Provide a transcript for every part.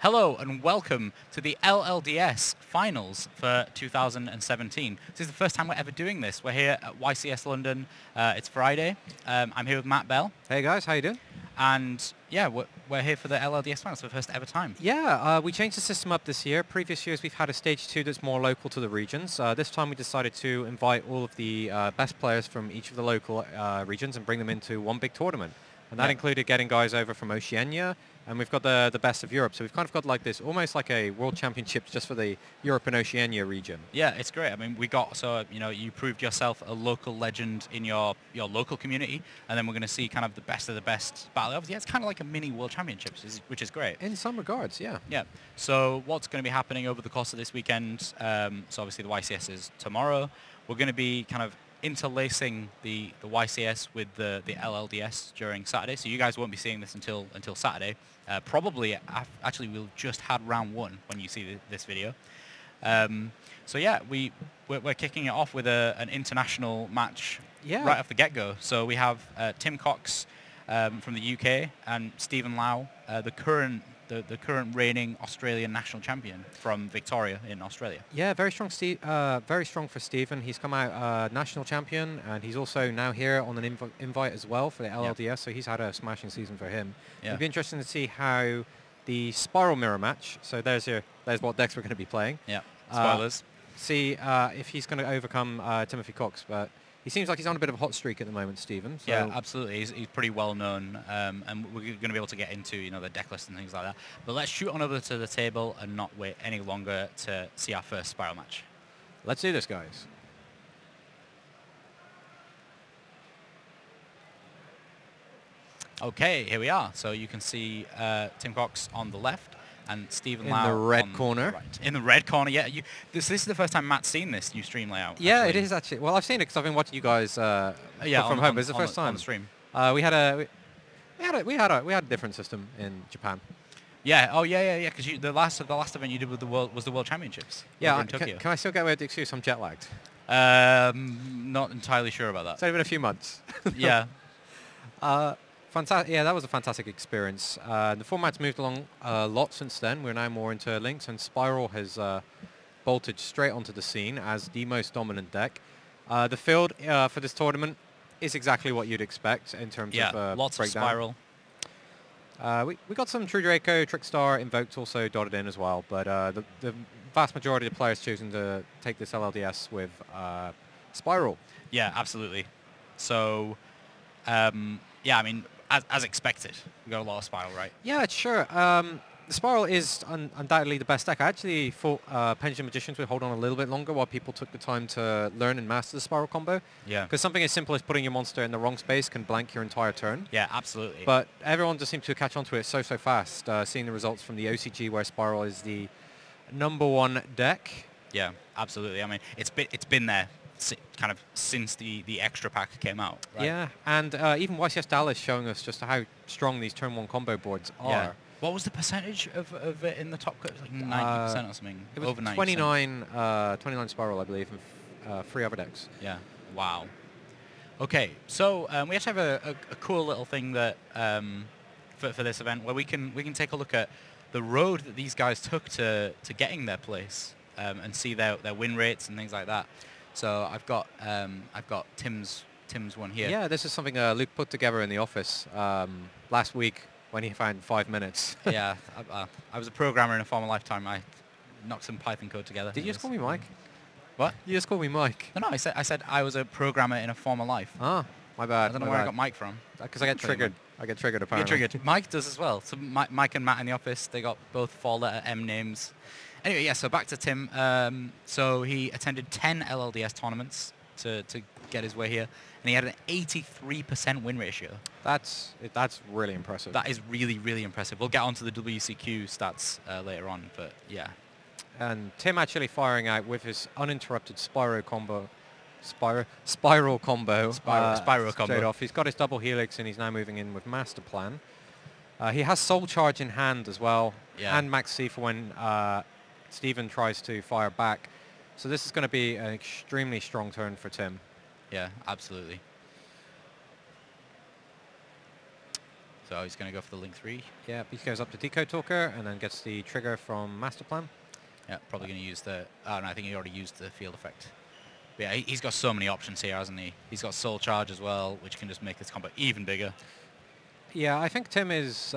Hello and welcome to the LLDS Finals for 2017. This is the first time we're ever doing this. We're here at YCS London. It's Friday. I'm here with Matt Bell. Hey guys, how you doing? And yeah, we're here for the LLDS Finals for the first ever time. Yeah, we changed the system up this year. Previous years we've had a stage 2 that's more local to the regions. This time we decided to invite all of the best players from each of the local regions and bring them into one big tournament. And that included getting guys over from Oceania, and we've got the best of Europe. So we've kind of got like this, almost like a World Championships just for the Europe and Oceania region. Yeah, it's great. I mean, you proved yourself a local legend in your local community, and then we're going to see kind of the best battle. Obviously, it's kind of like a mini World Championships, which is great. In some regards, yeah. Yeah. So what's going to be happening over the course of this weekend? So obviously the YCS is tomorrow. We're going to be kind of interlacing the YCS with the LLDS during Saturday, so you guys won't be seeing this until Saturday. Probably, actually, we'll just had round 1 when you see this video. So yeah, we're kicking it off with an international match right off the get-go. So we have Tim Cox from the UK and Stephen Lau, the current reigning Australian national champion from Victoria in Australia. Yeah, very strong for Stephen. He's come out national champion, and he's also now here on an invite as well for the LLDS, so he's had a smashing season for him. It'd be interesting to see how the Spiral Mirror match, so there's what decks we're going to be playing. Yeah, spoilers. See if he's going to overcome Timothy Cox, but he seems like he's on a bit of a hot streak at the moment, Stephen. So yeah, absolutely. He's pretty well known, and we're going to be able to get into the deck list and things like that. But let's shoot on over to the table and not wait any longer to see our first Spiral match. Let's do this, guys. Okay, here we are. So you can see Tim Cox on the left and Stephen Lau in the red on corner. The right. In the red corner, yeah. This is the first time Matt's seen this new stream layout. Yeah, actually. it is actually. Well, I've seen it because I've been watching you guys from home. It's the first time on the stream. We had a different system in Japan. Yeah. Oh, yeah. Because the last event you did with the World Championships. Yeah. In Tokyo. Can I still get away with the excuse I'm jet lagged? Not entirely sure about that. It's only been a few months. Yeah. Fantastic! Yeah, that was a fantastic experience. The format's moved along a lot since then. We're now more into links, and Spiral has bolted straight onto the scene as the most dominant deck. The field for this tournament is exactly what you'd expect in terms of lots breakdown. of Spiral. We got some True Draco, Trickstar, Invoked also dotted in as well, but the vast majority of the players choosing to take this LLDS with Spiral. Yeah, absolutely. So, yeah, I mean, as expected, we got a lot of Spiral, right? Yeah, sure. The Spiral is undoubtedly the best deck. I actually thought Pendulum Magicians would hold on a little bit longer while people took the time to learn and master the Spiral combo. Yeah. Because something as simple as putting your monster in the wrong space can blank your entire turn. Yeah, absolutely. But everyone just seemed to catch on to it so fast, seeing the results from the OCG where Spiral is the #1 deck. Yeah, absolutely. I mean, it's been there kind of since the extra pack came out. Right? Yeah, and even YCS Dallas showing us just how strong these turn 1 combo boards are. Yeah. What was the percentage of it in the top cut? It was like 90% or something. It was over 90%. 29 Spiral, I believe, and 3 other decks. Yeah. Wow. Okay, so we actually have a cool little thing that for this event where we can take a look at the road that these guys took to getting their place and see their win rates and things like that. So I've got Tim's one here. Yeah, this is something Luke put together in the office last week when he found 5 minutes. Yeah, I was a programmer in a former lifetime. I knocked some Python code together. Did you just call me Mike? What? You just called me Mike. No, I said I was a programmer in a former life. Ah, my bad. I don't know where I got Mike from. Because I get triggered. I get triggered apparently. You get triggered. Mike does as well. So Mike and Matt in the office, they got both 4-letter M names. Anyway, yeah, so back to Tim. So he attended 10 LLDS tournaments to get his way here, and he had an 83% win ratio. That's really impressive. That is really, really impressive. We'll get onto the WCQ stats later on, but yeah. And Tim actually firing out with his uninterrupted Spiral combo. Straight off. He's got his double helix, and he's now moving in with Master Plan. He has Soul Charge in hand as well, and Max C for when Stephen tries to fire back. So this is going to be an extremely strong turn for Tim. Yeah, absolutely. So he's going to go for the Link 3. Yeah, he goes up to Decode Talker and then gets the trigger from Master Plan. Yeah, probably going to use the... Oh, no, I think he already used the field effect. But yeah, he's got so many options here, hasn't he? He's got Soul Charge as well, which can just make this combo even bigger. Yeah, I think Tim is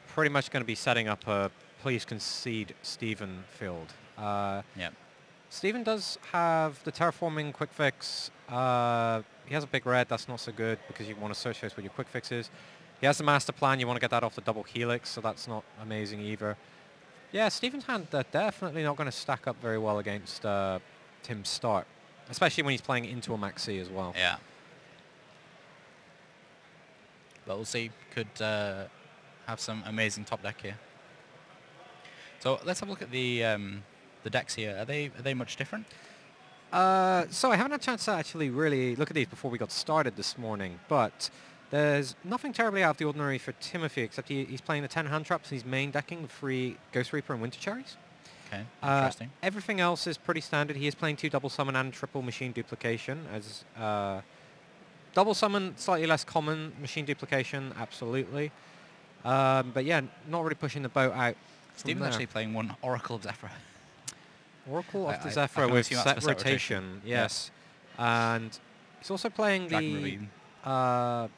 pretty much going to be setting up a please concede Steven field. Yeah. Steven does have the terraforming quick fix. He has a big red, that's not so good because you want to associate with your quick fixes. He has the Master Plan, you want to get that off the double helix, so that's not amazing either. Yeah, Steven's hand definitely not going to stack up very well against Tim's start, especially when he's playing into a Maxi as well. Yeah. But we'll see. Could have some amazing top deck here. So let's have a look at the decks here. Are they much different? So I haven't had a chance to actually really look at these before we got started this morning, but there's nothing terribly out of the ordinary for Timothy, except he's playing the 10 hand traps. He's main decking 3 Ghost Reaper and Winter Cherries. Okay, interesting. Everything else is pretty standard. He is playing 2 double summon and triple machine duplication. As double summon, slightly less common. Machine duplication, absolutely. But yeah, not really pushing the boat out. Steven's actually playing 1 Oracle of Zephyr. Oracle of the Zephyr with set rotation, yes. Yeah. And he's also playing Dragon the,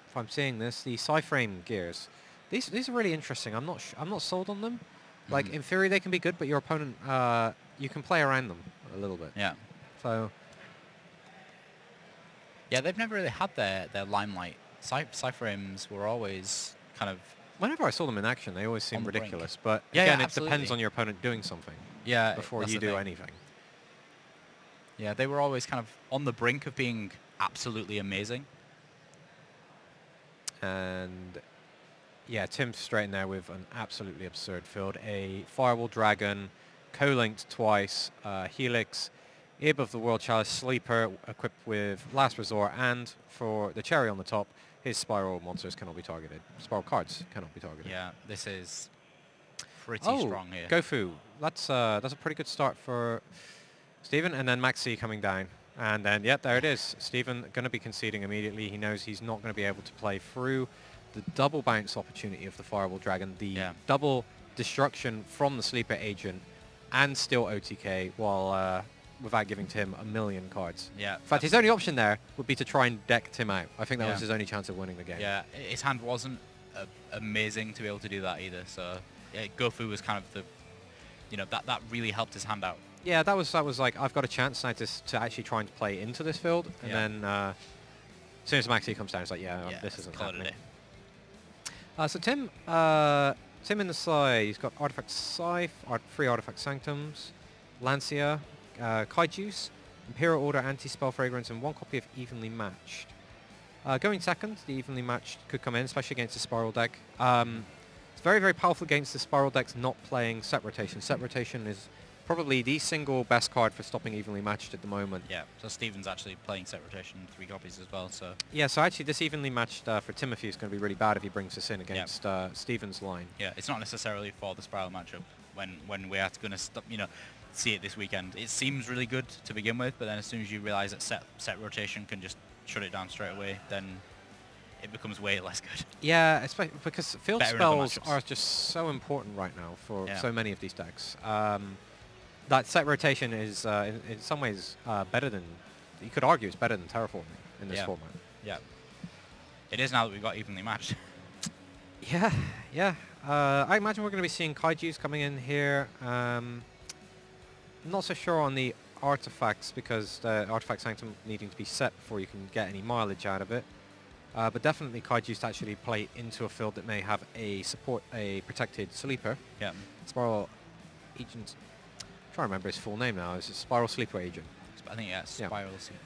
if I'm seeing this, the Psyframe gears. These are really interesting. I'm not sold on them. Like, in theory they can be good, but your opponent, you can play around them a little bit. Yeah. So... Yeah, they've never really had their limelight. Psyframes were always kind of... Whenever I saw them in action, they always seemed ridiculous. But yeah, again, yeah, it depends on your opponent doing something. Yeah, before you do anything. Yeah, they were always kind of on the brink of being absolutely amazing. And yeah, Tim's straight in there with an absolutely absurd field. A Firewall Dragon, co-linked twice, Helix, Ib of the World Chalice, Sleeper, equipped with Last Resort, and for the cherry on the top, his Spiral monsters cannot be targeted. Spiral cards cannot be targeted. Yeah, this is pretty strong here. Gofu. That's a pretty good start for Steven, and then Maxi coming down. And then, yeah, there it is. Steven going to be conceding immediately. He knows he's not going to be able to play through the double bounce opportunity of the Firewall Dragon, the double destruction from the Sleeper Agent, and still OTK, while without giving Tim a million cards. Yeah. In fact, his only option there would be to try and deck Tim out. I think that was his only chance of winning the game. Yeah, his hand wasn't amazing to be able to do that either. So yeah, Gofu was kind of the, that really helped his hand out. Yeah, that was like, I've got a chance now to actually try and play into this field, and then as soon as Maxi comes down, it's like, this isn't happening. So Tim in the side, he's got Artifact Scythe, 3 Artifact Sanctums, Lancia, Kaijuice, Imperial Order, Anti-Spell Fragrance, and 1 copy of Evenly Matched. Going second, the Evenly Matched could come in, especially against the Spiral deck. It's very, very powerful against the Spiral decks not playing Set Rotation. Set Rotation is probably the single best card for stopping Evenly Matched at the moment. Yeah, so Steven's actually playing Set Rotation 3 copies as well, so... Yeah, so actually this Evenly Matched for Timothy is going to be really bad if he brings this in against Steven's line. Yeah, it's not necessarily for the Spiral matchup when we are going to stop, see it this weekend. It seems really good to begin with, but then as soon as you realize that set rotation can just shut it down straight away, then it becomes way less good. Yeah, especially because field spells are just so important right now for so many of these decks. That set rotation is in some ways better than, you could argue it's better than terraforming in this format. Yeah, it is now that we've got evenly matched. Yeah. I imagine we're going to be seeing Kaiju's coming in here. Not so sure on the artifacts because the Artifact Sanctum needing to be set before you can get any mileage out of it. But definitely Kaiju's to actually play into a field that may have a protected Sleeper. Yeah. Spiral Agent. I'm trying to remember his full name now. It's a Spiral Sleeper Agent. I think Spiral Sleeper.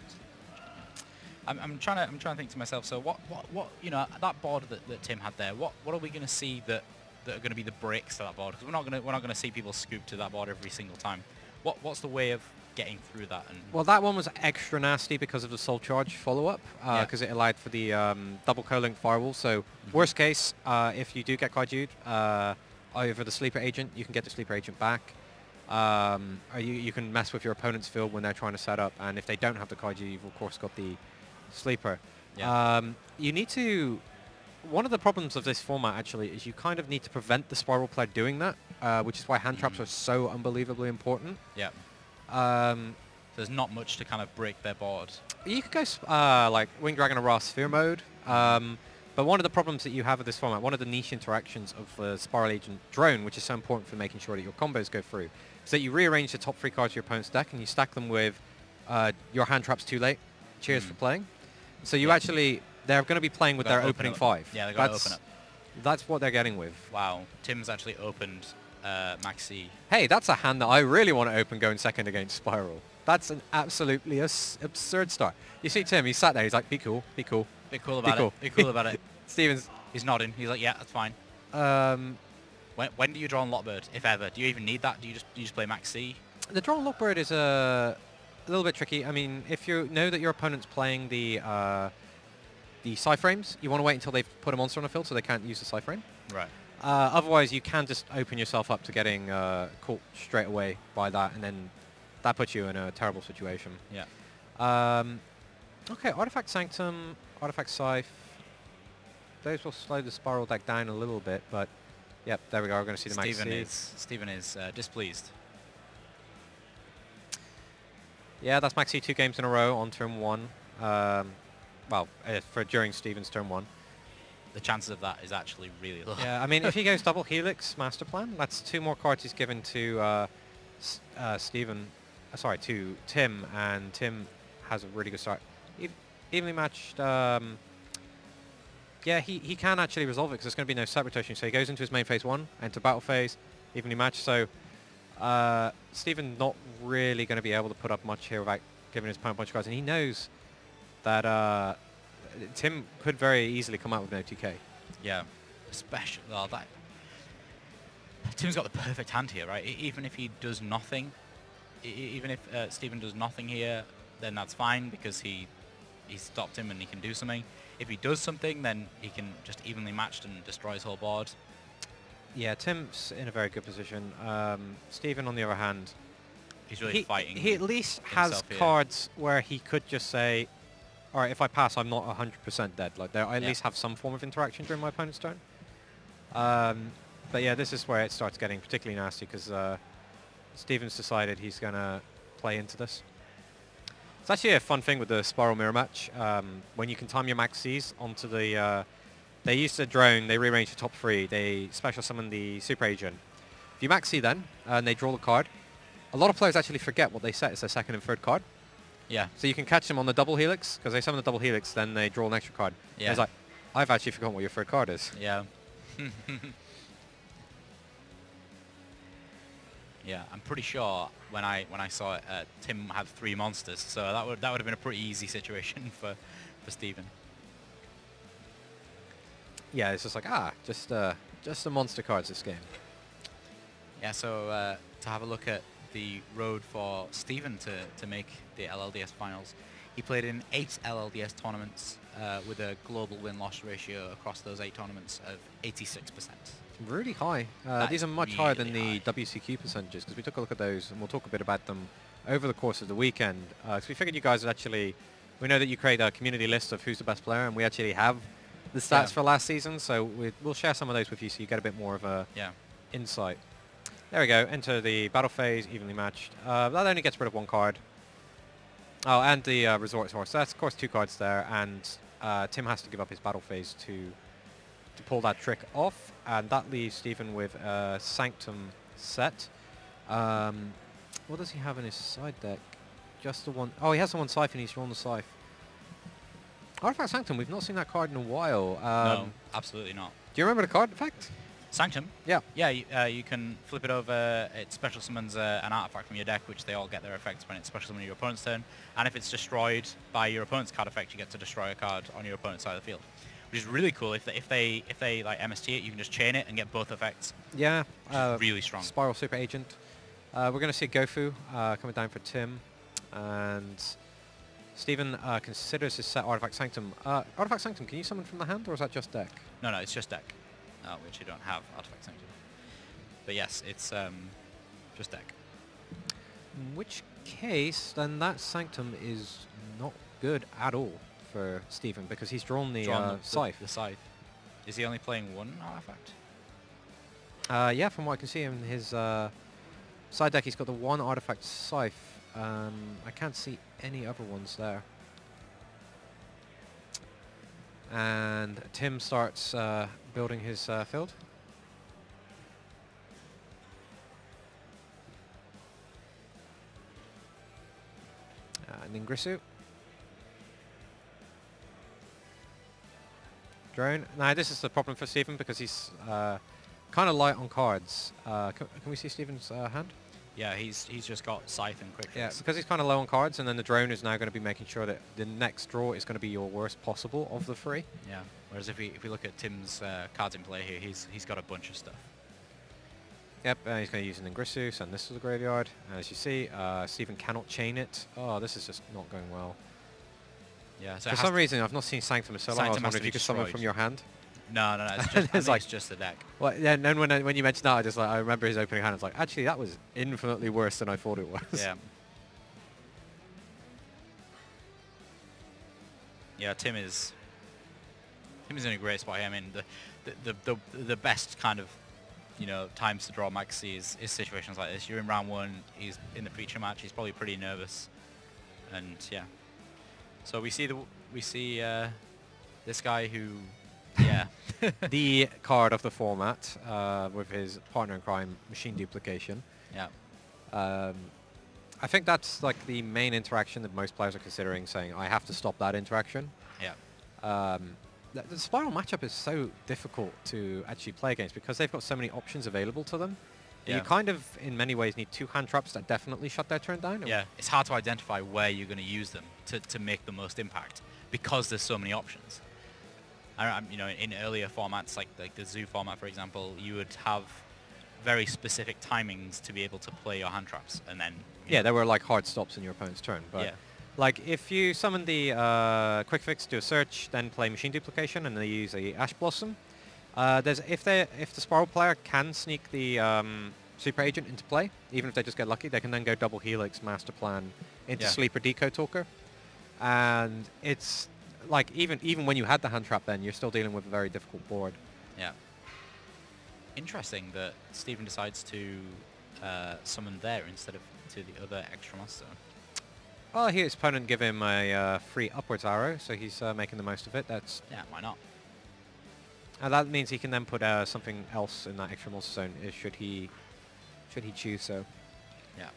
I'm trying to think to myself. So what that board that Tim had there. What are we going to see that are going to be the breaks to that board? Because we're not going to see people scoop to that board every single time. What's the way of getting through that? Well, that one was extra nasty because of the Soul Charge follow-up, because it allowed for the double co-link firewall. So worst case, if you do get Kaiju over the Sleeper Agent, you can get the Sleeper Agent back. Or you can mess with your opponent's field when they're trying to set up, and if they don't have the Kaiju, you've of course got the Sleeper. Yeah. You need to one of the problems of this format actually is you kind of need to prevent the spiral player doing that, which is why hand traps are so unbelievably important. Yeah. There's not much to kind of break their board. You could go like Wing Dragon or Ra Sphere mode, but one of the problems that you have with this format, one of the niche interactions of the Spiral Agent drone, which is so important for making sure that your combos go through, is that you rearrange the top 3 cards of your opponent's deck and you stack them with your hand traps too late. Cheers for playing. So you actually, they're going to be playing with their opening 5. Yeah, they're going to open up. That's what they're getting with. Wow. Tim's actually opened Maxi. Hey, that's a hand that I really want to open going second against Spiral. That's an absolutely absurd start. You see Tim, he sat there, he's like, be cool, be cool. Be cool about it. Be cool about it. Steven's... He's nodding. He's like, yeah, that's fine. When do you draw on Lockbird, if ever? Do you even need that? Do you just play Maxi? The draw on Lockbird is a little bit tricky. I mean, if you know that your opponent's playing the side frames, you want to wait until they've put a monster on the field so they can't use the side frame. Right. Otherwise, you can just open yourself up to getting caught straight away by that, and then that puts you in a terrible situation. Yeah. Okay, Artifact Sanctum, Artifact Scythe. Those will slow the Spiral deck down a little bit, but yep, there we go. We're going to see the Maxi. Steven is displeased. Yeah, that's Maxi 2 games in a row on turn 1. Well, for during Steven's turn 1. The chances of that is actually really low. Yeah, I mean, if he goes double Helix Master Plan, that's 2 more cards he's given to Steven. Sorry, to Tim, and Tim has a really good start. Evenly matched. Yeah, he can actually resolve it because there's going to be no set rotation. So he goes into his main phase 1, enter battle phase, evenly matched. So Steven not really going to be able to put up much here without giving his opponent a bunch of cards, and he knows that Tim could very easily come out with no TK. Yeah, especially that. Tim's got the perfect hand here, right? Even if he does nothing, even if Steven does nothing here, then that's fine because he stopped him and he can do something. If he does something, then he can just evenly matched and destroy his whole board. Yeah, Tim's in a very good position. Steven, on the other hand, he's really fighting. He at least has cards where he could just say, all right, if I pass, I'm not 100% dead. Like, I at least have some form of interaction during my opponent's turn. But yeah, this is where it starts getting particularly nasty because Steven's decided he's going to play into this. It's actually a fun thing with the Spiral Mirror match. When you can time your Maxis onto the... they use the drone, they rearrange the top 3, they special summon the Super Agent. If you Maxi then, and they draw the card, a lot of players actually forget what they set as their second and third card. Yeah. So you can catch them on the double Helix, because they summon the double Helix, then they draw an extra card. Yeah. And it's like, I've actually forgotten what your third card is. Yeah. Yeah, I'm pretty sure when I saw it, Tim had 3 monsters, so that would have been a pretty easy situation for Steven. Yeah, it's just like just the monster cards this game. Yeah, so to have a look at the road for Steven to make the LLDS finals, he played in 8 LLDS tournaments with a global win-loss ratio across those 8 tournaments of 86%. Really high. These are much really higher than the WCQ percentages because we took a look at those and we'll talk a bit about them over the course of the weekend. So we figured you guys would actually, we know that you create a community list of who's the best player and we actually have the stats for last season, so we'll share some of those with you so you get a bit more of a insight. There we go, enter the battle phase, evenly matched. That only gets rid of 1 card. Oh, and the Resort Horse. So that's of course 2 cards there, and Tim has to give up his battle phase to pull that trick off, and that leaves Steven with a Sanctum set. What does he have in his side deck? Just the one. Oh, he has the one Scythe and he's drawn the Scythe. Artifact Sanctum, we've not seen that card in a while. No, absolutely not. Do you remember the card effect? Sanctum? Yeah. Yeah, you can flip it over. It special summons an artifact from your deck, which they all get their effects when it's special summoned your opponent's turn. And if it's destroyed by your opponent's card effect, you get to destroy a card on your opponent's side of the field, which is really cool. If they like MST it, you can just chain it and get both effects. Yeah. Really strong. Spiral Super Agent. We're going to see Gofu coming down for Tim, and Steven considers his set Artifact Sanctum. Artifact Sanctum, can you summon from the hand, or is that just deck? No, it's just deck. Which you don't have Artifact Sanctum. But yes, it's just deck. In which case, then that Sanctum is not good at all for Steven, because he's drawn the Scythe. The Scythe. Is he only playing one artifact? Yeah, from what I can see in his side deck, he's got the one artifact Scythe. I can't see any other ones there. And Tim starts building his field. Ningrisu. Drone. Now this is the problem for Stephen because he's kind of light on cards. Can we see Stephen's hand? Yeah, he's just got Scythe and Quick Yeah, Fix. because he's kind of low on cards, and then the drone is now going to be making sure that the next draw is going to be your worst possible of the three. Yeah. Whereas if we look at Tim's cards in play here, he's got a bunch of stuff. Yep, he's going to use an Ingrisu, send this to the graveyard. As you see, Stephen cannot chain it. Oh, this is just not going well. Yeah. So for some reason, I've not seen Sanctum so long. I was Sanctum has wondering to if you be could summon destroyed. from your hand. No. It's just, It's like- it's just a deck. Well, yeah, and then when you mentioned that, I remember his opening hand. It's like, actually, that was infinitely worse than I thought it was. Yeah. Yeah, Tim is in a great spot here. I mean, the best kind of, you know, times to draw Maxi is situations like this. You're in round one. He's in the feature match. He's probably pretty nervous, and yeah. So we see this guy who, yeah, The card of the format with his partner in crime, Machine Duplication. yeah, I think that's like the main interaction that most players are considering, saying, I have to stop that interaction. yeah, The Spiral matchup is so difficult to actually play against because they've got so many options available to them. Yeah. You kind of, in many ways, need two hand traps that definitely shut their turn down. yeah. It's hard to identify where you're going to use them to make the most impact because there's so many options. You know, in earlier formats like the Zoo format, for example, you would have very specific timings to be able to play your hand traps, and then Yeah, there were like hard stops in your opponent's turn. But yeah, like if you summon the Quick Fix, do a search, then play Machine Duplication, and they use a Ash Blossom. If the Spiral player can sneak the Super Agent into play, even if they just get lucky, they can then go double Helix, Master Plan into Yeah. Sleeper Decode Talker, and it's like even when you had the hand trap, then you're still dealing with a very difficult board. yeah. Interesting that Stephen decides to summon there instead of to the other extra monster. Well, here his opponent give him a free upwards arrow, so he's making the most of it. Yeah, why not? And that means he can then put something else in that extra monster zone should he choose so. Yeah.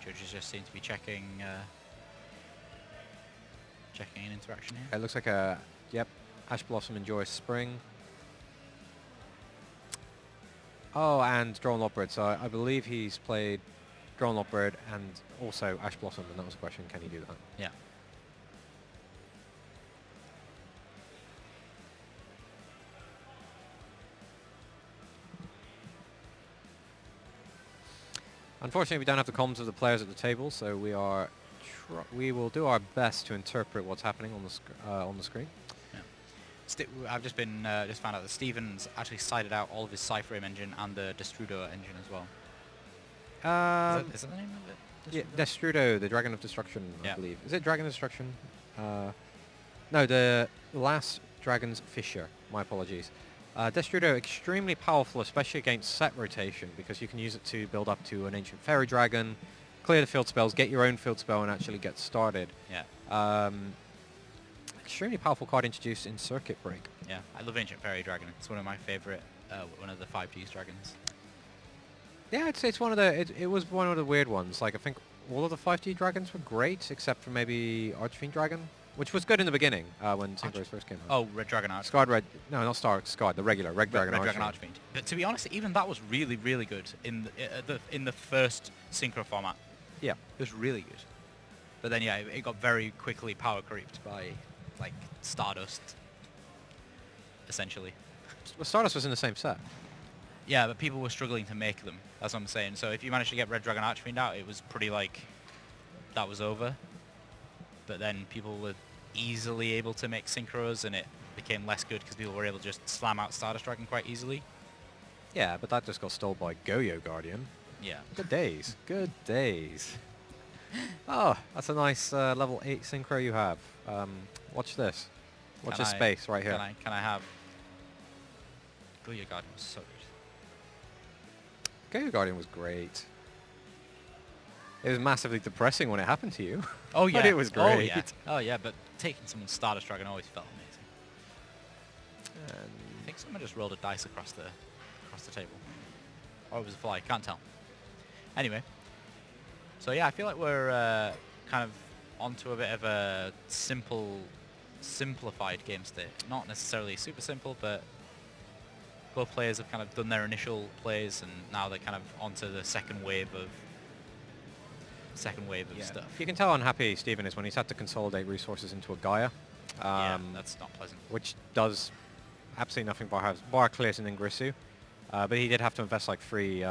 Judges just seem to be checking an interaction here. It looks like yep, Ash Blossom enjoys Spring. Oh, and Drone Lopbird. So I believe he's played Drone Lopbird and also Ash Blossom, and that was a question, can he do that? Yeah. Unfortunately, we don't have the comms of the players at the table, so we will do our best to interpret what's happening on the screen. I've just found out that Stephen's actually cited out all of his Cypher engine and the Destrudo engine as well. Is that the name of it? Yeah, Destrudo, the Dragon of Destruction, I Yeah. believe. Is it Dragon of Destruction? No, the last Dragon's Fisher. My apologies. Destrudo, extremely powerful, especially against set rotation, because you can use it to build up to an Ancient Fairy Dragon, clear the field spells, get your own field spell, and actually get started. Yeah. Extremely powerful card introduced in Circuit Break. Yeah. I love Ancient Fairy Dragon. It's one of my favorite, one of the 5Ds dragons. Yeah, it's one of the it was one of the weird ones. Like I think all of the 5D dragons were great, except for maybe Archfiend Dragon, which was good in the beginning when Synchros first came out. Oh, Red Dragon Archfiend. Scarred Red, no, not Scarred, the regular Red Dragon Red Dragon Archfiend. Archfiend. But to be honest, even that was really, really good in the first Synchro format. Yeah. It was really good. But then yeah, it got very quickly power creeped by like Stardust, essentially. Well, Stardust was in the same set. Yeah, but people were struggling to make them. That's what I'm saying. So if you managed to get Red Dragon Archfiend out, it was pretty like that was over. But then people were easily able to make synchros, and it became less good because people were able to just slam out Stardust Dragon quite easily. Yeah, but that just got stole by Goyo Guardian. Yeah. Good days. Good days. Oh, that's a nice level 8 synchro you have. Watch this. Watch this space right here. Can I have... Goya Guardian was so good. Goya Guardian was great. It was massively depressing when it happened to you. Oh yeah. But it was great. Oh yeah. Oh yeah, but taking someone's Stardust Dragon always felt amazing. And I think someone just rolled a dice across the table. Or it was a fly, can't tell. Anyway. So yeah, I feel like we're kind of onto a bit of a simplified game state. Not necessarily super simple, but both players have kind of done their initial plays, and now they're kind of onto the second wave of stuff. You can tell how unhappy Stephen is when he's had to consolidate resources into a Gaia. Yeah, that's not pleasant. Which does absolutely nothing bar clears and Ingrisu. But he did have to invest like 3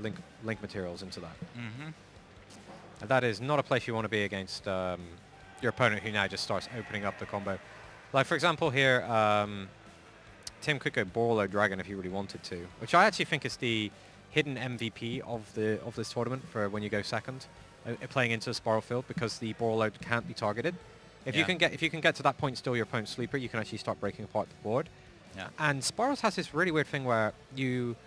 link materials into that. Mm-hmm. And that is not a place you want to be against your opponent, who now just starts opening up the combo. Like for example here, Tim could go Borlo Dragon if he really wanted to, which I actually think is the hidden MVP of this tournament for when you go second, playing into the Spiral Field, because the Borlo can't be targeted. If you can get to that point still your opponent's sleeper, you can actually start breaking apart the board. Yeah. And Spirals has this really weird thing where you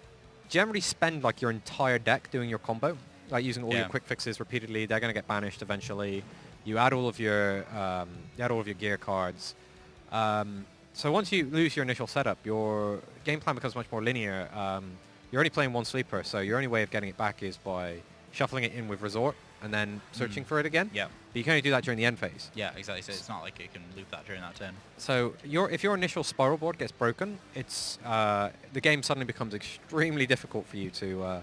generally spend like your entire deck doing your combo, like using all your quick fixes repeatedly. They're going to get banished eventually. You add all of your gear cards. So once you lose your initial setup, your game plan becomes much more linear. You're only playing one sleeper, so your only way of getting it back is by shuffling it in with Resort and then searching for it again. Yeah. But you can only do that during the end phase. Yeah, exactly. So it's not like you can loop that during that turn. So if your initial spiral board gets broken, it's the game suddenly becomes extremely difficult for you to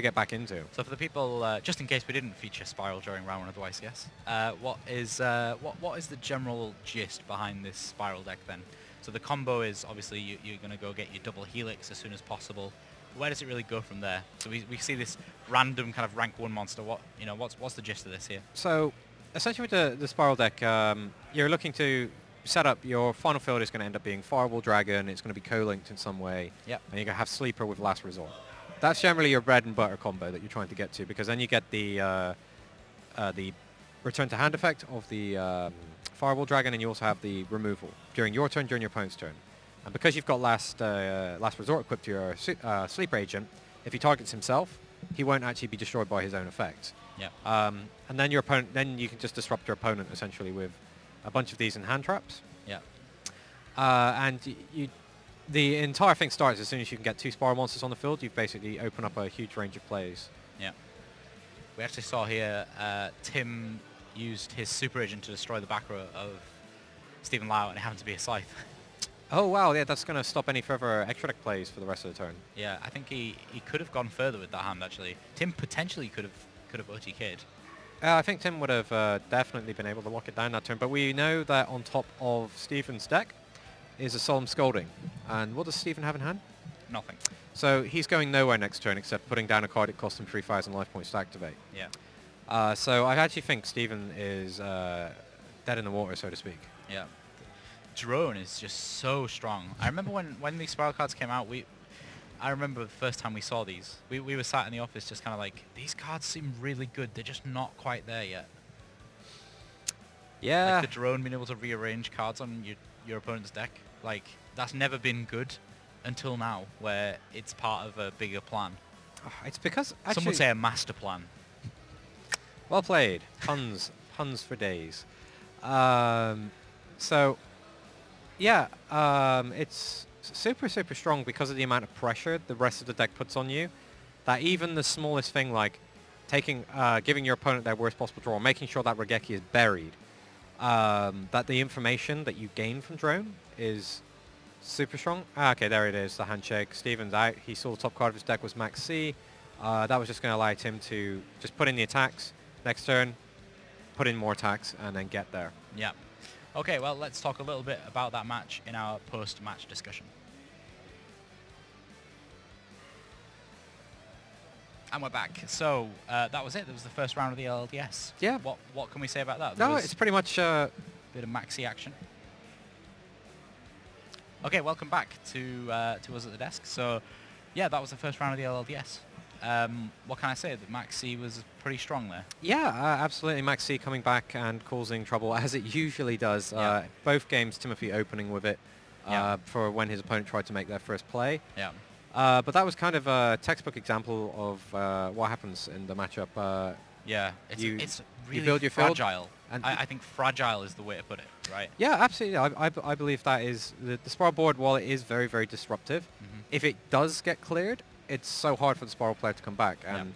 get back into. So for the people, just in case we didn't feature Spiral during round 1 of the YCS, what is the general gist behind this Spiral deck then? So the combo is obviously you're going to go get your double Helix as soon as possible. Where does it really go from there? So we see this random kind of rank 1 monster. What's the gist of this here? So essentially with the Spiral deck, you're looking to set up your final field is going to end up being Fireball Dragon. It's going to be co-linked in some way. Yep. And you're going to have Sleeper with Last Resort. That's generally your bread and butter combo that you're trying to get to, because then you get the return to hand effect of the Fireball Dragon, and you also have the removal during your turn, during your opponent's turn. And because you've got last Resort equipped to your Sleeper Agent, if he targets himself, he won't actually be destroyed by his own effects. Yeah. And then then you can just disrupt your opponent essentially with a bunch of these in hand traps. Yeah. And the entire thing starts as soon as you can get 2 Spiral monsters on the field. You've basically opened up a huge range of plays. Yeah. We actually saw here Tim used his Super Agent to destroy the back row of Stephen Lau, and it happened to be a Scythe. Oh wow, yeah, that's going to stop any further extra deck plays for the rest of the turn. Yeah, I think he could have gone further with that hand actually. Tim potentially could have OTK'd. I think Tim would have definitely been able to lock it down that turn, but we know that on top of Stephen's deck is a Solemn Scolding. And what does Stephen have in hand? Nothing. So he's going nowhere next turn except putting down a card that costs him 3,000 life points to activate. Yeah. So I actually think Stephen is dead in the water, so to speak. Yeah. Drone is just so strong. I remember when these Spiral cards came out, I remember the first time we saw these. We were sat in the office just kind of like, these cards seem really good. They're just not quite there yet. Yeah. Like the Drone being able to rearrange cards on your opponent's deck. Like, that's never been good until now, where it's part of a bigger plan. It's because actually, some would say a master plan. Well played. Puns for days. So, yeah, it's super strong because of the amount of pressure the rest of the deck puts on you. That even the smallest thing like giving your opponent their worst possible draw, making sure that Regeki is buried, that the information that you gain from Drone is super strong. Okay, there it is, the handshake. Stephen's out. He saw the top card of his deck was Max C. That was just going to allow him to just put in the attacks. Next turn, put in more attacks, and then get there. Yeah. Okay, well, let's talk a little bit about that match in our post-match discussion. And we're back. So that was it. That was the first round of the LLDS. Yeah. What can we say about that? No, it's pretty much a bit of maxi action. Okay, welcome back to us at the desk. So, yeah, that was the first round of the LLDS. what can I say? The Max C was pretty strong there. Yeah, absolutely. Max C coming back and causing trouble, as it usually does. Yeah. Both games, Timothy opening with it Yeah. for when his opponent tried to make their first play. Yeah. But that was kind of a textbook example of what happens in the matchup. Yeah, You- it's you really build your field, fragile. and I think fragile is the way to put it, right? Yeah, absolutely. I believe that is the spiral board. While it is very, very disruptive, if it does get cleared, it's so hard for the spiral player to come back. And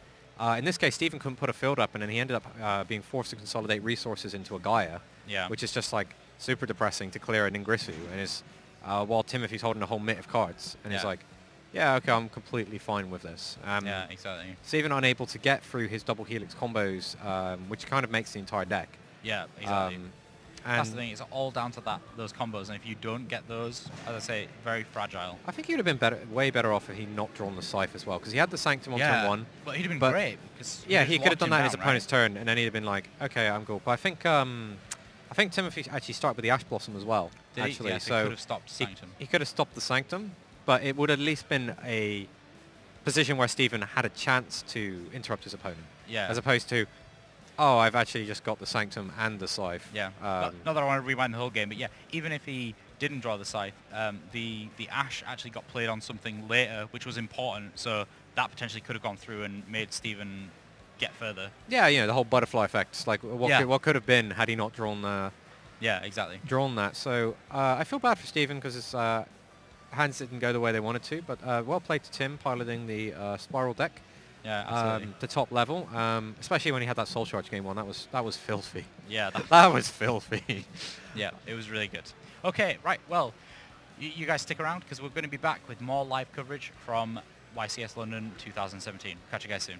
in this case, Stephen couldn't put a field up, and then he ended up being forced to consolidate resources into a Gaia, Yeah. which is just like super depressing to clear an Ingrisu. And is while Timothy's holding a whole mitt of cards, and he's Yeah. like, yeah, okay, I'm completely fine with this. Yeah, exactly. Stephen unable to get through his double helix combos, which kind of makes the entire deck. Yeah, exactly. And That's the thing. It's all down to those combos, and if you don't get those, as I say, very fragile. I think he would have been way better off if he'd not drawn the Scythe as well, because he had the Sanctum on turn 1. But he'd have been but- great because Yeah, he could have done that in his down, opponent's turn, and then he'd have been like, okay, I'm cool. But I think Timothy actually started with the Ash Blossom as well, Did he? actually. Yeah, so he could have stopped Sanctum. He could have stopped the Sanctum, but it would at least been a position where Stephen had a chance to interrupt his opponent. Yeah. As opposed to, oh, I've actually just got the Sanctum and the Scythe. Yeah. Not that I want to rewind the whole game, but yeah, even if he didn't draw the Scythe, the Ash actually got played on something later, which was important, so that potentially could have gone through and made Stephen get further. Yeah, the whole butterfly effect. Like, Yeah. what could have been had he not drawn Yeah, exactly. that. So I feel bad for Stephen because his hands didn't go the way they wanted to, but well played to Tim piloting the Spiral deck Yeah, absolutely. to top level, especially when he had that Soul Charge game one. That was filthy. Yeah, That was filthy. yeah, it was really good. Okay, right, well, you guys stick around because we're going to be back with more live coverage from YCS London 2017. Catch you guys soon.